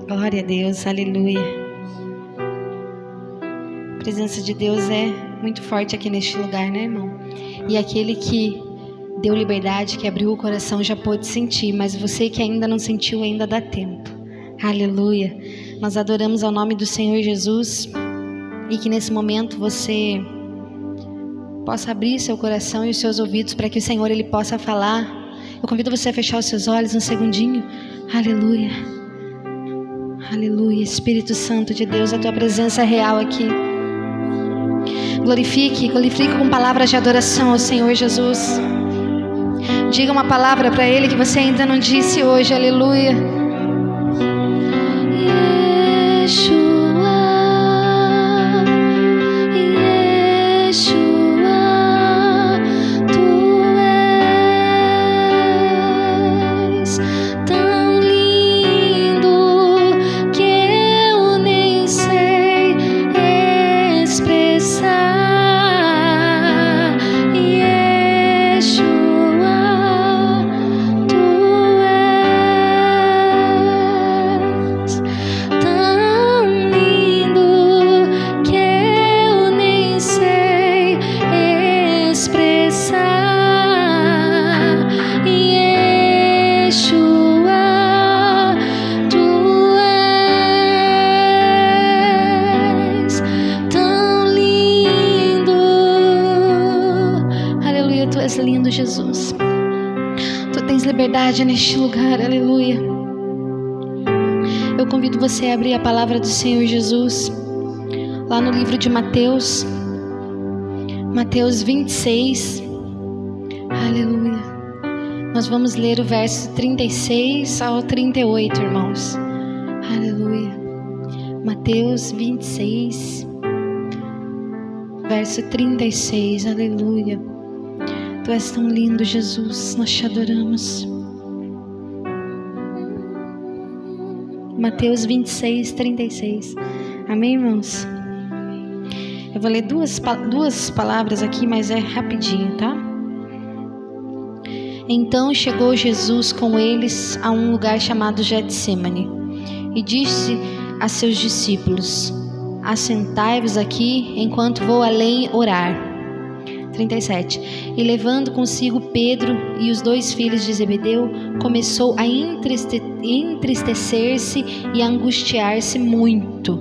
Glória a Deus, aleluia. A presença de Deus é muito forte aqui neste lugar, né, irmão? E aquele que deu liberdade, que abriu o coração, já pôde sentir, mas você que ainda não sentiu, ainda dá tempo. Aleluia. Nós adoramos ao nome do Senhor Jesus e que nesse momento você possa abrir seu coração e os seus ouvidos para que o Senhor ele possa falar. Eu convido você a fechar os seus olhos um segundinho. Aleluia. Aleluia. Espírito Santo de Deus, a tua presença é real aqui. Glorifique com palavras de adoração ao Senhor Jesus. Diga uma palavra para Ele que você ainda não disse hoje. Aleluia. Yeshua, Yeshua, Tu és tão lindo que eu nem sei expressar. Yeshua, Tu és tão lindo que eu nem sei expressar. Yeshua, Tu és tão lindo. Aleluia, Tu és lindo, Jesus. Tu tens liberdade neste lugar, aleluia. Eu convido você a abrir a palavra do Senhor Jesus lá no livro de Mateus, Mateus 26, aleluia. Nós vamos ler o verso 36 ao 38, irmãos, aleluia. Mateus 26, verso 36, aleluia. Tu és tão lindo, Jesus, nós te adoramos. Mateus 26, 36. Amém, irmãos? Eu vou ler duas palavras aqui, mas é rapidinho, tá? Então chegou Jesus com eles a um lugar chamado Getsêmani e disse a seus discípulos: assentai-vos aqui enquanto vou além orar. 37. E levando consigo Pedro e os 2 filhos de Zebedeu, começou a entristecer-se e a angustiar-se muito.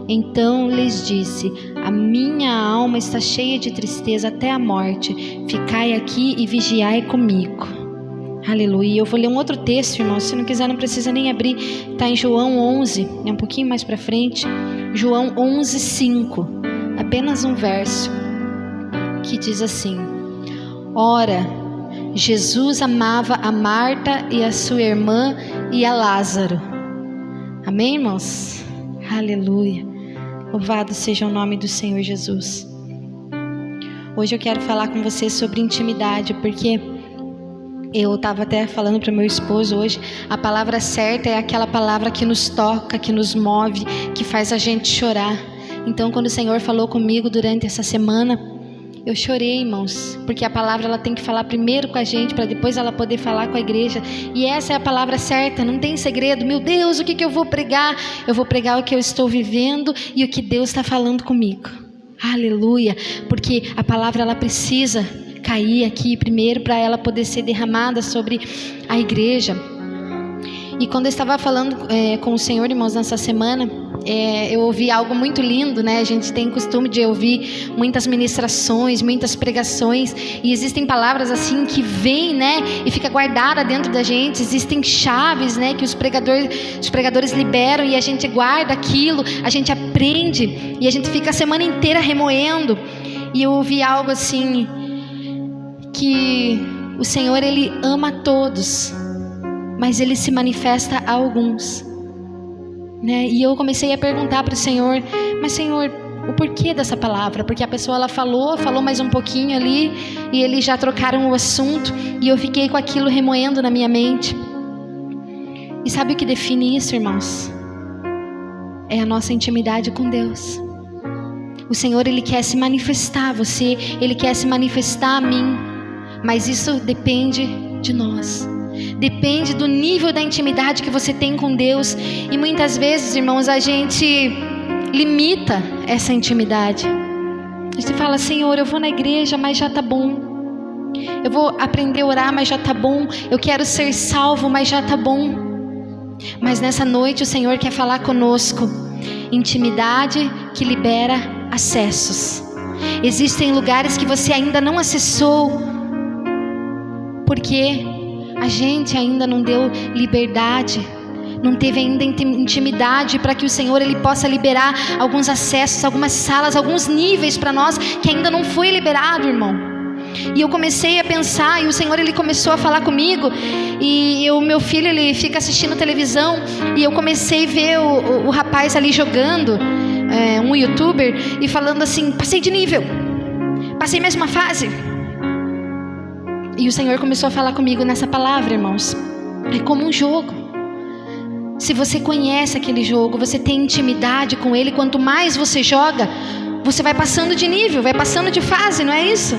Então lhes disse: a minha alma está cheia de tristeza até a morte. Ficai aqui e vigiai comigo. Aleluia. Eu vou ler um outro texto, irmão. Se não quiser, não precisa nem abrir. Está em João 11, é um pouquinho mais para frente. João 11, 5. Apenas um verso que diz assim: ora, Jesus amava a Marta e a sua irmã e a Lázaro. Amém, irmãos? Aleluia. Louvado seja o nome do Senhor Jesus. Hoje eu quero falar com você sobre intimidade, porque eu estava até falando para o meu esposo hoje, a palavra certa é aquela palavra que nos toca, que nos move, que faz a gente chorar. Então, quando o Senhor falou comigo durante essa semana, eu chorei, irmãos, porque a palavra ela tem que falar primeiro com a gente, para depois ela poder falar com a igreja. E essa é a palavra certa, não tem segredo. Meu Deus, o que eu vou pregar? Eu vou pregar o que eu estou vivendo e o que Deus está falando comigo. Aleluia, porque a palavra ela precisa cair aqui primeiro para ela poder ser derramada sobre a igreja. E quando eu estava falando com o Senhor, irmãos, nessa semana, eu ouvi algo muito lindo, né? A gente tem costume de ouvir muitas ministrações, muitas pregações, e existem palavras assim que vêm, né? E fica guardada dentro da gente. Existem chaves, né? Que os pregadores liberam e a gente guarda aquilo, a gente aprende e a gente fica a semana inteira remoendo. E eu ouvi algo assim, que o Senhor ele ama todos, mas Ele se manifesta a alguns, né? E eu comecei a perguntar para o Senhor: mas Senhor, o porquê dessa palavra? Porque a pessoa ela falou mais um pouquinho ali, e eles já trocaram o assunto, e eu fiquei com aquilo remoendo na minha mente. E sabe o que define isso, irmãos? É a nossa intimidade com Deus. O Senhor ele quer se manifestar a você, Ele quer se manifestar a mim, mas isso depende de nós. Depende do nível da intimidade que você tem com Deus. E muitas vezes, irmãos, a gente limita essa intimidade. A gente fala: Senhor, eu vou na igreja, mas já está bom. Eu vou aprender a orar, mas já está bom. Eu quero ser salvo, mas já está bom. Mas nessa noite o Senhor quer falar conosco. Intimidade que libera acessos. Existem lugares que você ainda não acessou, porque a gente ainda não deu liberdade, não teve ainda intimidade para que o Senhor ele possa liberar alguns acessos, algumas salas, alguns níveis para nós que ainda não foi liberado, irmão. E eu comecei a pensar, e o Senhor ele começou a falar comigo, e o meu filho ele fica assistindo televisão, e eu comecei a ver o rapaz ali jogando, um youtuber, e falando assim: passei de nível, passei mais uma fase. E o Senhor começou a falar comigo nessa palavra, irmãos. É como um jogo. Se você conhece aquele jogo, você tem intimidade com ele, quanto mais você joga, você vai passando de nível, vai passando de fase, não é isso?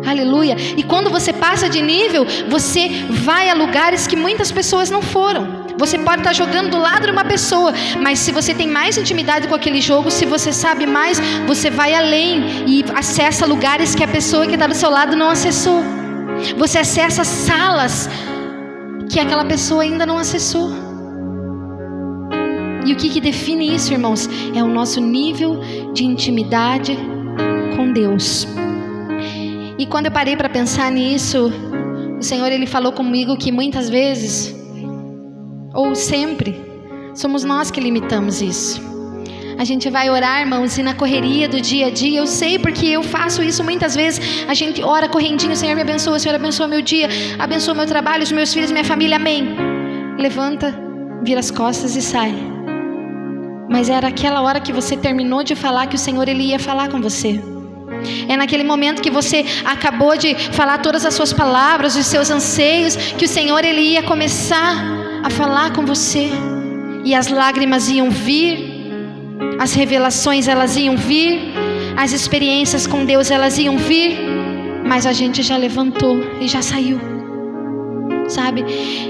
Aleluia. E quando você passa de nível, você vai a lugares que muitas pessoas não foram. Você pode estar jogando do lado de uma pessoa, mas se você tem mais intimidade com aquele jogo, se você sabe mais, você vai além e acessa lugares que a pessoa que está do seu lado não acessou. Você acessa salas que aquela pessoa ainda não acessou. E o que define isso, irmãos? É o nosso nível de intimidade com Deus. E quando eu parei para pensar nisso, o Senhor ele falou comigo que muitas vezes, ou sempre, somos nós que limitamos isso. A gente vai orar, irmãos, e na correria do dia a dia, eu sei porque eu faço isso muitas vezes. A gente ora correndinho: Senhor me abençoa, Senhor abençoa meu dia, abençoa meu trabalho, os meus filhos, minha família, amém. Levanta, vira as costas e sai. Mas era aquela hora que você terminou de falar que o Senhor ele ia falar com você. É naquele momento que você acabou de falar todas as suas palavras, os seus anseios, que o Senhor ele ia começar a falar com você. E as lágrimas iam vir, as revelações elas iam vir, as experiências com Deus elas iam vir, mas a gente já levantou e já saiu, sabe?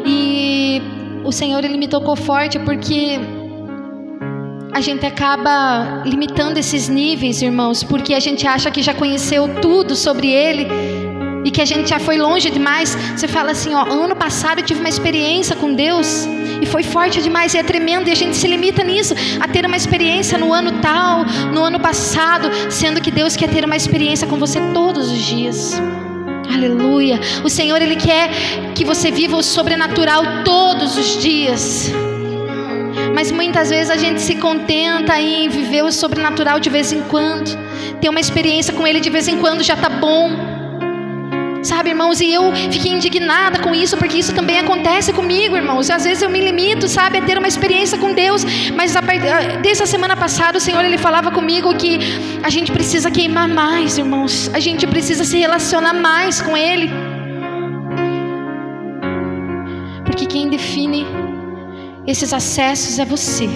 E o Senhor ele me tocou forte porque a gente acaba limitando esses níveis, irmãos, porque a gente acha que já conheceu tudo sobre Ele e que a gente já foi longe demais. Você fala assim: ó, ano passado eu tive uma experiência com Deus e foi forte demais, e é tremendo, e a gente se limita nisso, a ter uma experiência no ano tal, no ano passado, sendo que Deus quer ter uma experiência com você todos os dias. Aleluia. O Senhor ele quer que você viva o sobrenatural todos os dias. Mas muitas vezes a gente se contenta em viver o sobrenatural de vez em quando, ter uma experiência com Ele de vez em quando já está bom, sabe, irmãos? E eu fiquei indignada com isso, porque isso também acontece comigo, irmãos. Às vezes eu me limito, sabe, a ter uma experiência com Deus, mas desde a semana passada o Senhor ele falava comigo que a gente precisa queimar mais, irmãos. A gente precisa se relacionar mais com Ele, porque quem define esses acessos é você.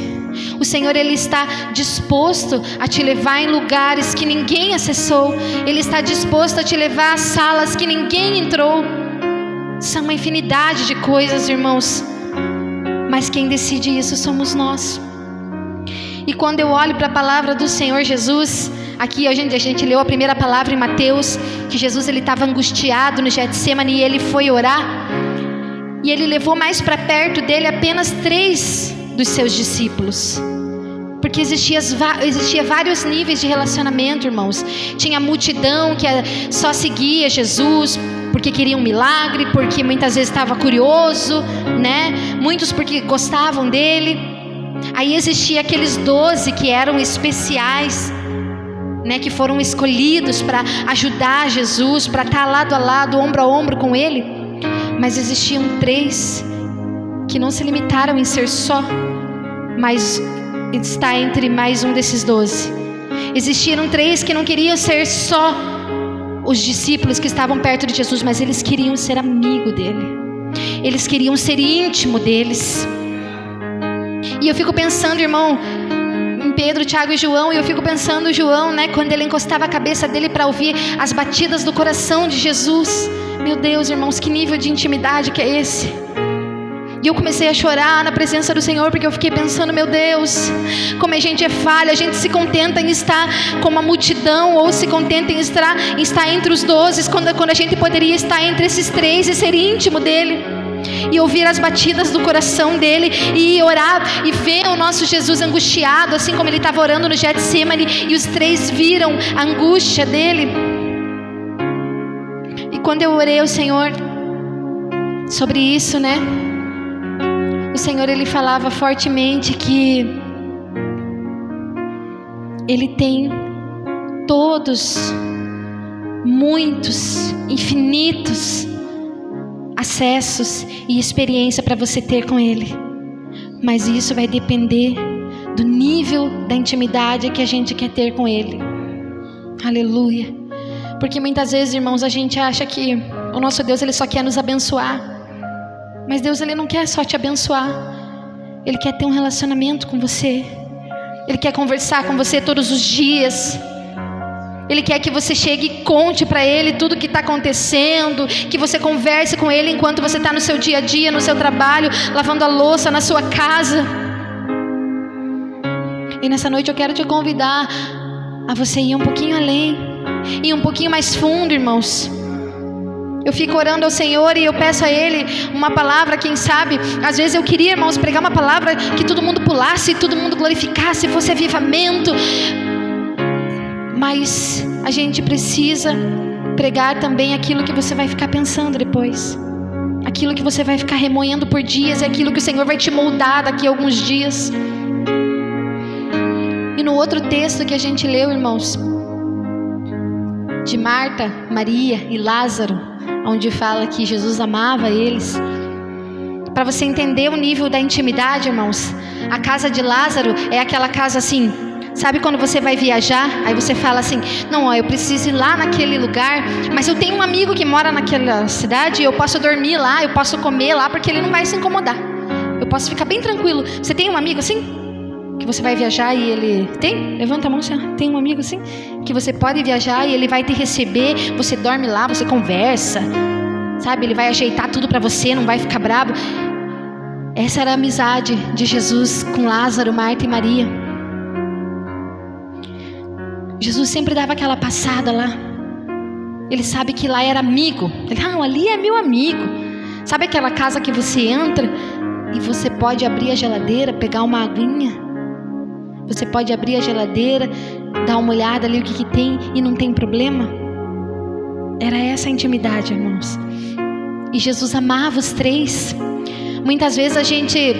O Senhor ele está disposto a te levar em lugares que ninguém acessou. Ele está disposto a te levar a salas que ninguém entrou. São uma infinidade de coisas, irmãos, mas quem decide isso somos nós. E quando eu olho para a palavra do Senhor Jesus, aqui a gente leu a primeira palavra em Mateus, que Jesus ele estava angustiado no Getsemane e ele foi orar. E ele levou mais para perto dele apenas 3 dos seus discípulos. Porque existia vários níveis de relacionamento, irmãos. Tinha multidão que só seguia Jesus porque queria um milagre, porque muitas vezes estava curioso, né? Muitos porque gostavam dele. Aí existia aqueles 12 que eram especiais, né? Que foram escolhidos para ajudar Jesus, para estar lado a lado, ombro a ombro com ele. Mas existiam 3 que não se limitaram em ser só, mas está entre mais um desses 12. Existiram 3 que não queriam ser só os discípulos que estavam perto de Jesus, mas eles queriam ser amigo dele. Eles queriam ser íntimo deles. E eu fico pensando, irmão, em Pedro, Tiago e João, e eu fico pensando João, né, quando ele encostava a cabeça dele para ouvir as batidas do coração de Jesus. Meu Deus, irmãos, que nível de intimidade que é esse? E eu comecei a chorar na presença do Senhor, porque eu fiquei pensando, meu Deus, como a gente é falha, a gente se contenta em estar com uma multidão, ou se contenta em estar entre os 12, quando a gente poderia estar entre esses 3 e ser íntimo dele, e ouvir as batidas do coração dele, e orar, e ver o nosso Jesus angustiado, assim como ele estava orando no Getsemane, e os 3 viram a angústia dele. E quando eu orei ao Senhor sobre isso, né, o Senhor, ele falava fortemente que ele tem todos, muitos, infinitos acessos e experiência para você ter com ele, mas isso vai depender do nível da intimidade que a gente quer ter com ele. Aleluia. Porque muitas vezes, irmãos, a gente acha que o nosso Deus, ele só quer nos abençoar. Mas Deus, ele não quer só te abençoar. Ele quer ter um relacionamento com você. Ele quer conversar com você todos os dias. Ele quer que você chegue e conte para ele tudo que está acontecendo, que você converse com ele enquanto você está no seu dia a dia, no seu trabalho, lavando a louça, na sua casa. E nessa noite eu quero te convidar a você ir um pouquinho além, ir um pouquinho mais fundo, irmãos. Eu fico orando ao Senhor e eu peço a Ele uma palavra, quem sabe, às vezes eu queria, irmãos, pregar uma palavra que todo mundo pulasse, todo mundo glorificasse, fosse avivamento, mas a gente precisa pregar também aquilo que você vai ficar pensando depois, aquilo que você vai ficar remoendo por dias, é aquilo que o Senhor vai te moldar daqui a alguns dias. E no outro texto que a gente leu, irmãos, de Marta, Maria e Lázaro, onde fala que Jesus amava eles, para você entender o nível da intimidade, irmãos, a casa de Lázaro é aquela casa assim, sabe quando você vai viajar, aí você fala assim, não, ó, eu preciso ir lá naquele lugar, mas eu tenho um amigo que mora naquela cidade, eu posso dormir lá, eu posso comer lá, porque ele não vai se incomodar, eu posso ficar bem tranquilo. Você tem um amigo assim? Que você vai viajar e ele... Tem? Levanta a mão, senhor. Tem um amigo assim? Que você pode viajar e ele vai te receber, você dorme lá, você conversa, sabe? Ele vai ajeitar tudo para você, não vai ficar bravo. Essa era a amizade de Jesus com Lázaro, Marta e Maria. Jesus sempre dava aquela passada lá. Ele sabe que lá era amigo. Ele, ali é meu amigo. Sabe aquela casa que você entra e você pode abrir a geladeira, pegar uma aguinha? Você pode abrir a geladeira, dar uma olhada ali o que tem e não tem problema? Era essa a intimidade, irmãos. E Jesus amava os 3. Muitas vezes a gente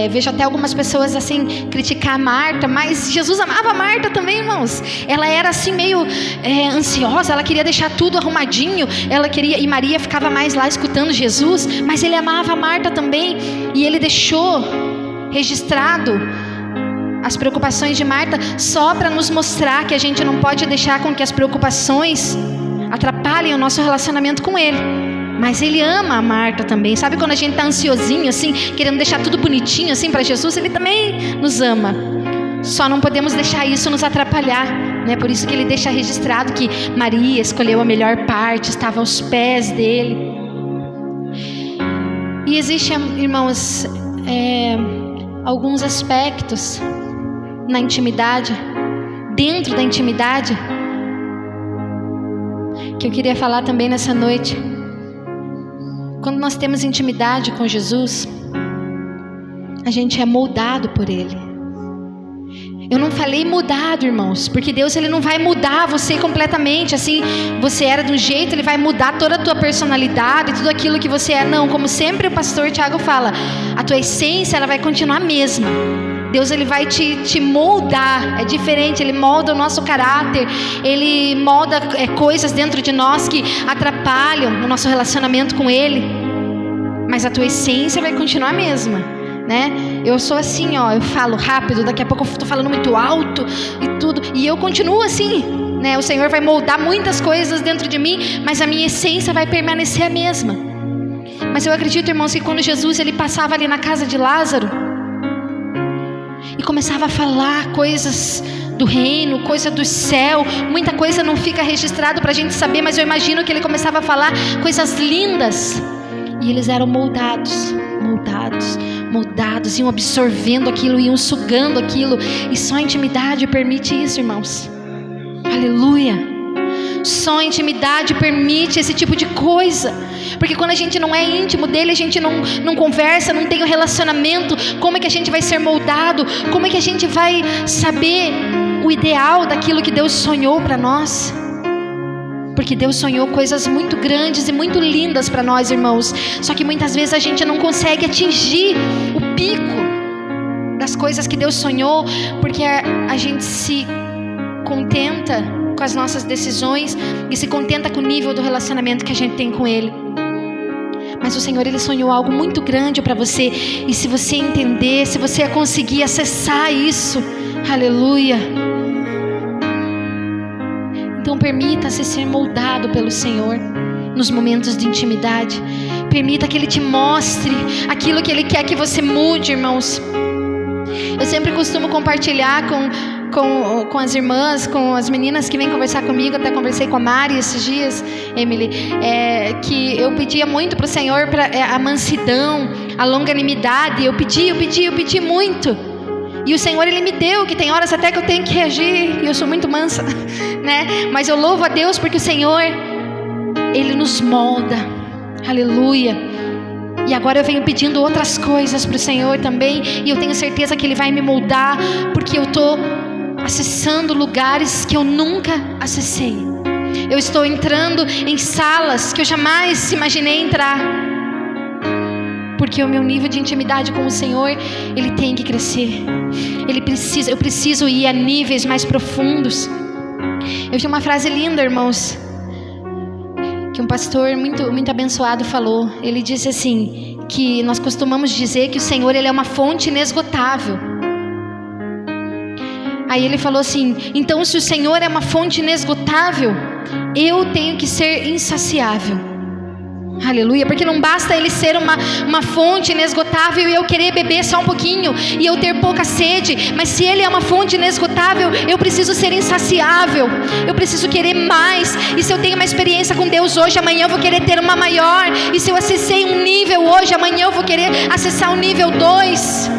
vejo até algumas pessoas assim criticar a Marta, mas Jesus amava a Marta também, irmãos. Ela era assim meio ansiosa, ela queria deixar tudo arrumadinho, e Maria ficava mais lá escutando Jesus, mas ele amava a Marta também, e ele deixou registrado as preocupações de Marta só para nos mostrar que a gente não pode deixar com que as preocupações atrapalhem o nosso relacionamento com ele. Mas ele ama a Marta também. Sabe quando a gente está ansiosinho assim, querendo deixar tudo bonitinho assim para Jesus? Ele também nos ama. Só não podemos deixar isso nos atrapalhar, né? Por isso que ele deixa registrado que Maria escolheu a melhor parte, estava aos pés dele. E existem, irmãos, alguns aspectos na intimidade, dentro da intimidade, que eu queria falar também nessa noite. Quando nós temos intimidade com Jesus, a gente é moldado por Ele. Eu não falei mudado, irmãos, porque Deus, Ele não vai mudar você completamente, assim, você era de um jeito, Ele vai mudar toda a tua personalidade, tudo aquilo que você é. Não, como sempre o pastor Tiago fala, a tua essência, ela vai continuar a mesma. Deus, Ele vai te moldar, é diferente, Ele molda o nosso caráter, Ele molda coisas dentro de nós que atrapalham o nosso relacionamento com Ele, mas a tua essência vai continuar a mesma, né? Eu sou assim, ó, eu falo rápido, daqui a pouco eu estou falando muito alto e tudo, e eu continuo assim, né? O Senhor vai moldar muitas coisas dentro de mim, mas a minha essência vai permanecer a mesma. Mas eu acredito, irmãos, que quando Jesus, Ele passava ali na casa de Lázaro e começava a falar coisas do reino, coisa do céu. Muita coisa não fica registrado para a gente saber, mas eu imagino que ele começava a falar coisas lindas. E eles eram moldados, iam absorvendo aquilo, iam sugando aquilo. E só a intimidade permite isso, irmãos. Aleluia. Só a intimidade permite esse tipo de coisa. Porque quando a gente não é íntimo dele, a gente não conversa, não tem um relacionamento. Como é que a gente vai ser moldado? Como é que a gente vai saber o ideal daquilo que Deus sonhou para nós? Porque Deus sonhou coisas muito grandes e muito lindas para nós, irmãos. Só que muitas vezes a gente não consegue atingir o pico das coisas que Deus sonhou, porque a gente se contenta com as nossas decisões e se contenta com o nível do relacionamento que a gente tem com Ele. Mas o Senhor, Ele sonhou algo muito grande para você. E se você entender, se você conseguir acessar isso, aleluia. Então permita-se ser moldado pelo Senhor nos momentos de intimidade. Permita que Ele te mostre aquilo que Ele quer que você mude, irmãos. Eu sempre costumo compartilhar com as irmãs, com as meninas que vêm conversar comigo. Até conversei com a Mari esses dias, Emily, que eu pedia muito para o Senhor a mansidão, a longanimidade. Eu pedi muito. E o Senhor, Ele me deu, que tem horas até que eu tenho que reagir, e eu sou muito mansa, né? Mas eu louvo a Deus porque o Senhor, Ele nos molda, aleluia. E agora eu venho pedindo outras coisas para o Senhor também, e eu tenho certeza que Ele vai me moldar, porque eu estou acessando lugares que eu nunca acessei. Eu estou entrando em salas que eu jamais imaginei entrar, porque o meu nível de intimidade com o Senhor, ele tem que crescer. Eu preciso ir a níveis mais profundos. Eu tinha uma frase linda, irmãos, que um pastor muito abençoado falou. Ele disse assim, que nós costumamos dizer que o Senhor, Ele é uma fonte inesgotável. Aí ele falou assim: então se o Senhor é uma fonte inesgotável, eu tenho que ser insaciável. Aleluia, porque não basta Ele ser uma fonte inesgotável e eu querer beber só um pouquinho e eu ter pouca sede. Mas se Ele é uma fonte inesgotável, eu preciso ser insaciável. Eu preciso querer mais. E se eu tenho uma experiência com Deus hoje, amanhã eu vou querer ter uma maior. E se eu acessei um nível hoje, amanhã eu vou querer acessar o nível 2.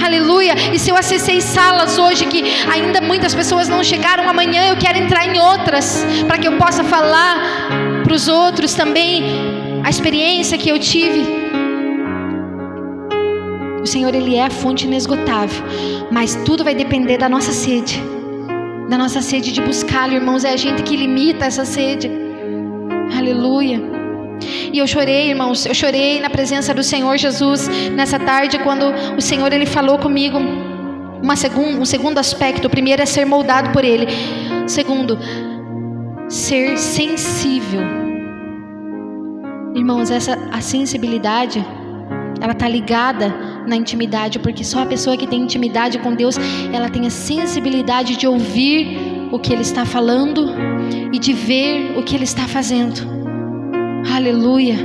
Aleluia. E se eu acessei salas hoje que ainda muitas pessoas não chegaram, amanhã eu quero entrar em outras, para que eu possa falar para os outros também a experiência que eu tive. O Senhor, Ele é a fonte inesgotável, mas tudo vai depender da nossa sede de buscá-lo, irmãos. É a gente que limita essa sede. Aleluia. E eu chorei, irmãos, eu chorei na presença do Senhor Jesus nessa tarde, quando o Senhor, Ele falou comigo um segundo aspecto. O primeiro é ser moldado por Ele. O segundo, ser sensível. Irmãos, a sensibilidade, ela está ligada na intimidade, porque só a pessoa que tem intimidade com Deus, ela tem a sensibilidade de ouvir o que Ele está falando e de ver o que Ele está fazendo. Aleluia.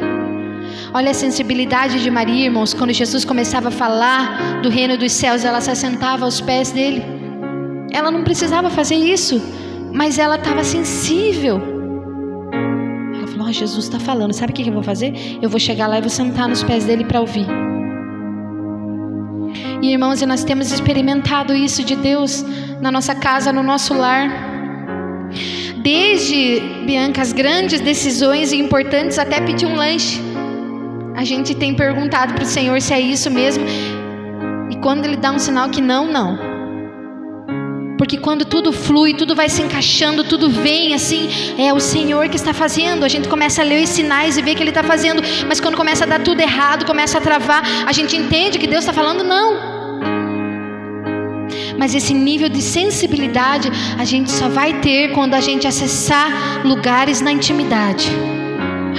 Olha a sensibilidade de Maria, irmãos. Quando Jesus começava a falar do reino dos céus, ela se assentava aos pés dele. Ela não precisava fazer isso, mas ela estava sensível. Ela falou: Jesus está falando, sabe o que eu vou fazer? Eu vou chegar lá e vou sentar nos pés dele para ouvir. E irmãos, nós temos experimentado isso de Deus na nossa casa, no nosso lar. Desde, Bianca, as grandes decisões e importantes, até pedir um lanche, a gente tem perguntado para o Senhor se é isso mesmo. E quando Ele dá um sinal que não. Porque quando tudo flui, tudo vai se encaixando, tudo vem assim, é o Senhor que está fazendo. A gente começa a ler os sinais e ver que Ele está fazendo. Mas quando começa a dar tudo errado, começa a travar, a gente entende que Deus está falando não. Mas esse nível de sensibilidade a gente só vai ter quando a gente acessar lugares na intimidade.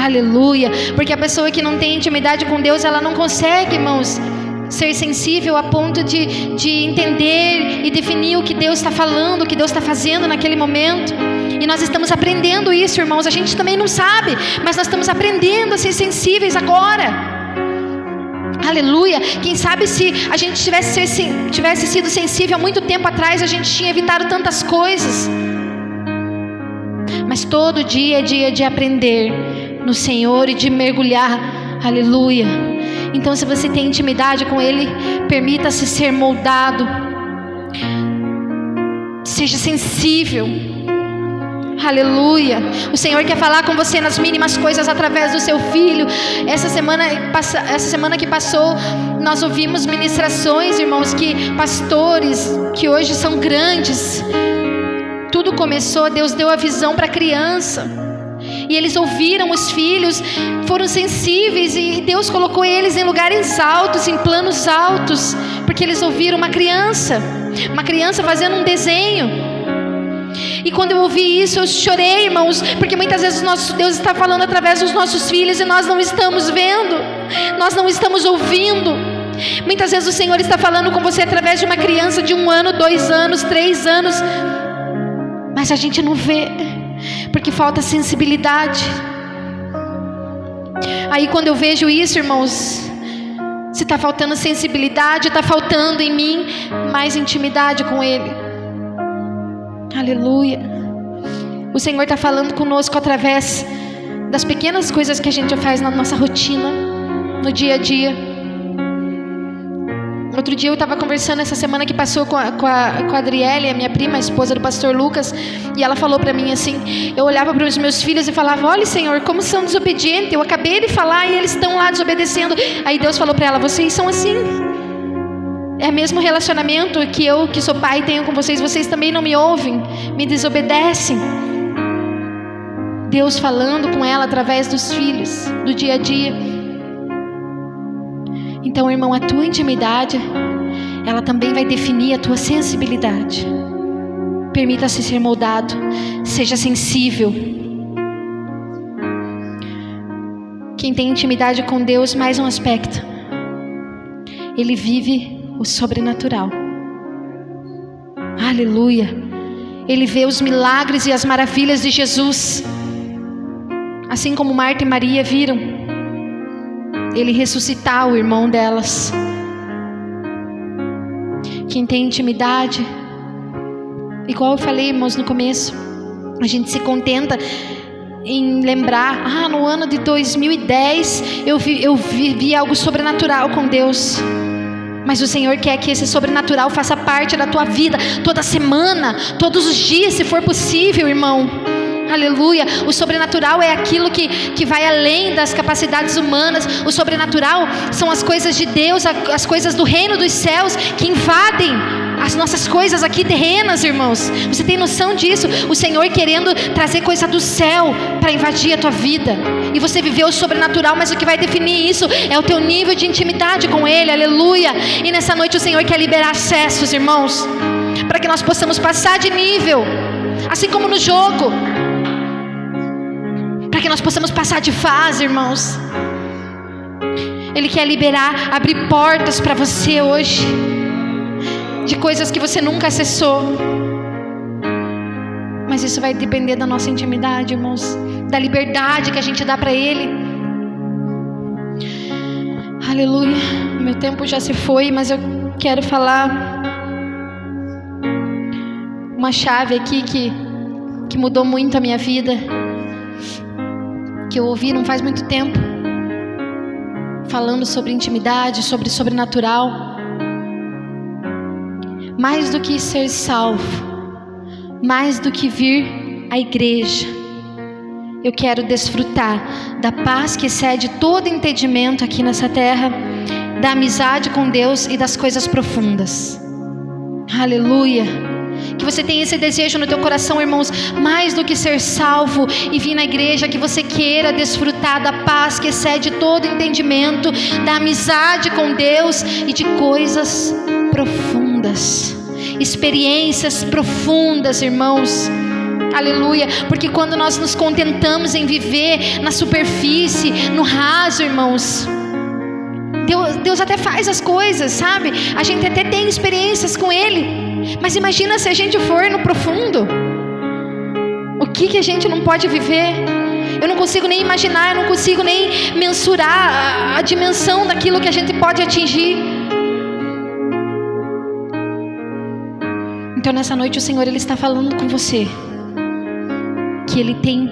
Aleluia. Porque a pessoa que não tem intimidade com Deus, ela não consegue, irmãos, ser sensível a ponto de entender e definir o que Deus está falando, o que Deus está fazendo naquele momento. E nós estamos aprendendo isso, irmãos. A gente também não sabe, mas nós estamos aprendendo a ser sensíveis agora. Aleluia. Quem sabe se a gente tivesse sido sensível há muito tempo atrás, a gente tinha evitado tantas coisas. Mas todo dia é dia de aprender no Senhor e de mergulhar. Aleluia. Então, se você tem intimidade com Ele, permita-se ser moldado. Seja sensível. Aleluia. O Senhor quer falar com você nas mínimas coisas através do seu filho. Essa semana que passou, nós ouvimos ministrações, irmãos, que pastores que hoje são grandes, tudo começou, Deus deu a visão para a criança, e eles ouviram os filhos, foram sensíveis, e Deus colocou eles em lugares altos, em planos altos, porque eles ouviram uma criança fazendo um desenho. E quando eu ouvi isso, eu chorei, irmãos, porque muitas vezes nosso Deus está falando através dos nossos filhos e nós não estamos vendo, nós não estamos ouvindo. Muitas vezes o Senhor está falando com você através de uma criança de 1 ano, 2 anos, 3 anos, mas a gente não vê, porque falta sensibilidade. Aí quando eu vejo isso, irmãos, se está faltando sensibilidade, está faltando em mim mais intimidade com Ele. Aleluia. O Senhor está falando conosco através das pequenas coisas que a gente faz na nossa rotina, no dia a dia. Outro dia eu estava conversando essa semana que passou com a Adriele, a minha prima, a esposa do pastor Lucas, e ela falou para mim assim, eu olhava para os meus filhos e falava, olha, Senhor, como são desobedientes, eu acabei de falar e eles estão lá desobedecendo. Aí Deus falou para ela, vocês são assim. É o mesmo relacionamento que eu, que sou pai, tenho com vocês. Vocês também não me ouvem, me desobedecem. Deus falando com ela através dos filhos, do dia a dia. Então, irmão, a tua intimidade, ela também vai definir a tua sensibilidade. Permita-se ser moldado, seja sensível. Quem tem intimidade com Deus, mais um aspecto, ele vive o sobrenatural. Aleluia. Ele vê os milagres e as maravilhas de Jesus, assim como Marta e Maria viram Ele ressuscitar o irmão delas. Quem tem intimidade, igual eu falei, irmãos, no começo, a gente se contenta em lembrar, no ano de 2010 eu vivi algo sobrenatural com Deus. Mas o Senhor quer que esse sobrenatural faça parte da tua vida, toda semana, todos os dias, se for possível, irmão. Aleluia. O sobrenatural é aquilo que vai além das capacidades humanas. O sobrenatural são as coisas de Deus, as coisas do reino dos céus, que invadem as nossas coisas aqui terrenas, irmãos. Você tem noção disso? O Senhor querendo trazer coisa do céu para invadir a tua vida, e você viveu o sobrenatural, mas o que vai definir isso é o teu nível de intimidade com Ele. Aleluia. E nessa noite o Senhor quer liberar acessos, irmãos, para que nós possamos passar de nível, assim como no jogo, para que nós possamos passar de fase, irmãos. Ele quer liberar, abrir portas para você hoje, de coisas que você nunca acessou. Mas isso vai depender da nossa intimidade, irmãos, da liberdade que a gente dá para Ele. Aleluia. Meu tempo já se foi, mas eu quero falar uma chave aqui que mudou muito a minha vida, que eu ouvi não faz muito tempo, falando sobre intimidade, sobre sobrenatural. Mais do que ser salvo, mais do que vir à igreja, eu quero desfrutar da paz que excede todo entendimento aqui nessa terra, da amizade com Deus e das coisas profundas. Aleluia. Que você tenha esse desejo no teu coração, irmãos, mais do que ser salvo e vir na igreja, que você queira desfrutar da paz que excede todo entendimento, da amizade com Deus e de coisas profundas, experiências profundas, irmãos. Aleluia. Porque quando nós nos contentamos em viver na superfície, no raso, irmãos, Deus até faz as coisas, sabe? A gente até tem experiências com Ele, mas imagina se a gente for no profundo, o que a gente não pode viver? Eu não consigo nem imaginar, eu não consigo nem mensurar a dimensão daquilo que a gente pode atingir. Então nessa noite o Senhor, Ele está falando com você que Ele tem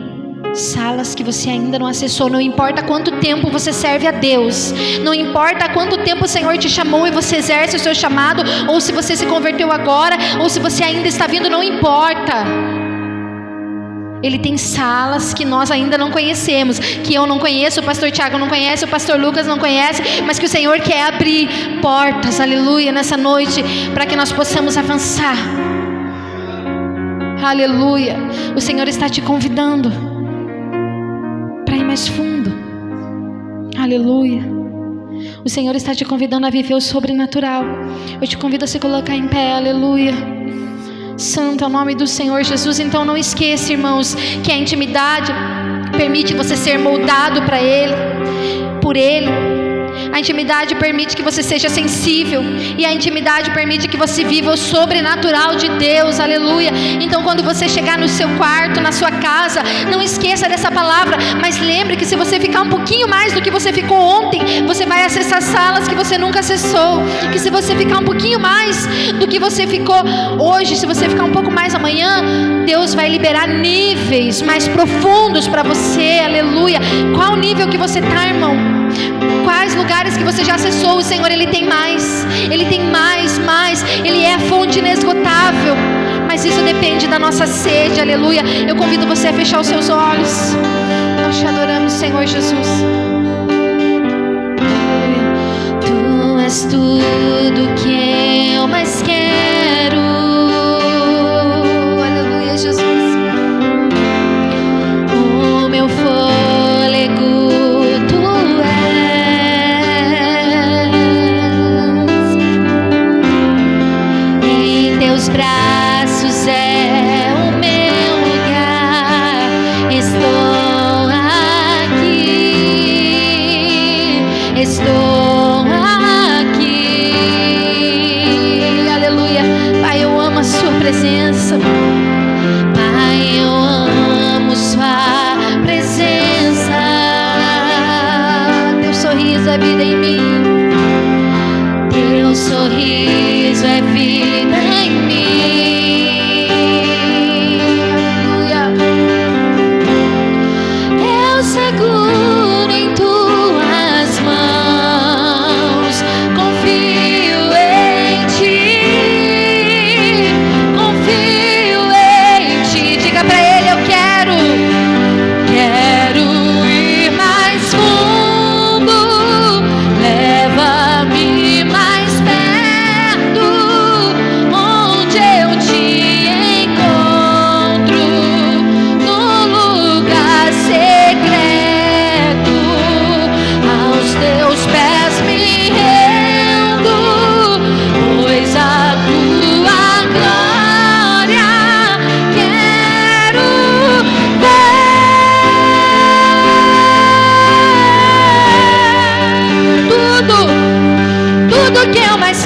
salas que você ainda não acessou. Não importa quanto tempo você serve a Deus, não importa quanto tempo o Senhor te chamou e você exerce o seu chamado, ou se você se converteu agora, ou se você ainda está vindo, não importa. Ele tem salas que nós ainda não conhecemos, que eu não conheço, o pastor Tiago não conhece, o pastor Lucas não conhece, mas que o Senhor quer abrir portas, aleluia, nessa noite, para que nós possamos avançar. Aleluia. O Senhor está te convidando para ir mais fundo. Aleluia. O Senhor está te convidando a viver o sobrenatural. Eu te convido a se colocar em pé. Aleluia. Santo é o nome do Senhor Jesus. Então não esqueça, irmãos, que a intimidade permite você ser moldado para Ele, por Ele. A intimidade permite que você seja sensível, e a intimidade permite que você viva o sobrenatural de Deus, aleluia. Então quando você chegar no seu quarto, na sua casa, não esqueça dessa palavra, mas lembre que se você ficar um pouquinho mais do que você ficou ontem, você vai acessar salas que você nunca acessou. Que se você ficar um pouquinho mais do que você ficou hoje, se você ficar um pouco mais amanhã, Deus vai liberar níveis mais profundos para você, aleluia. Qual nível que você está, irmão? Quais lugares que você já acessou? O Senhor, Ele tem mais. Ele tem mais. Ele é a fonte inesgotável. Mas isso depende da nossa sede, aleluia. Eu convido você a fechar os seus olhos. Nós te adoramos, Senhor Jesus. Tu és tudo que eu mais quero. Aleluia, Jesus. O meu fôlego braços é o meu lugar. Estou aqui, aleluia. Pai, eu amo a sua presença. Pai, eu amo sua presença. Teu sorriso é vida em mim. Teu sorriso é vida em mim. Aleluia. Eu seguro em tuas mãos. Confio em ti. Confio em ti. Diga pra Ele: eu quero ir mais fundo. Leva-me mais perto, onde eu te encontro, no lugar secreto. Aos teus pés me rendo, pois a tua glória quero ver. Tudo que eu mais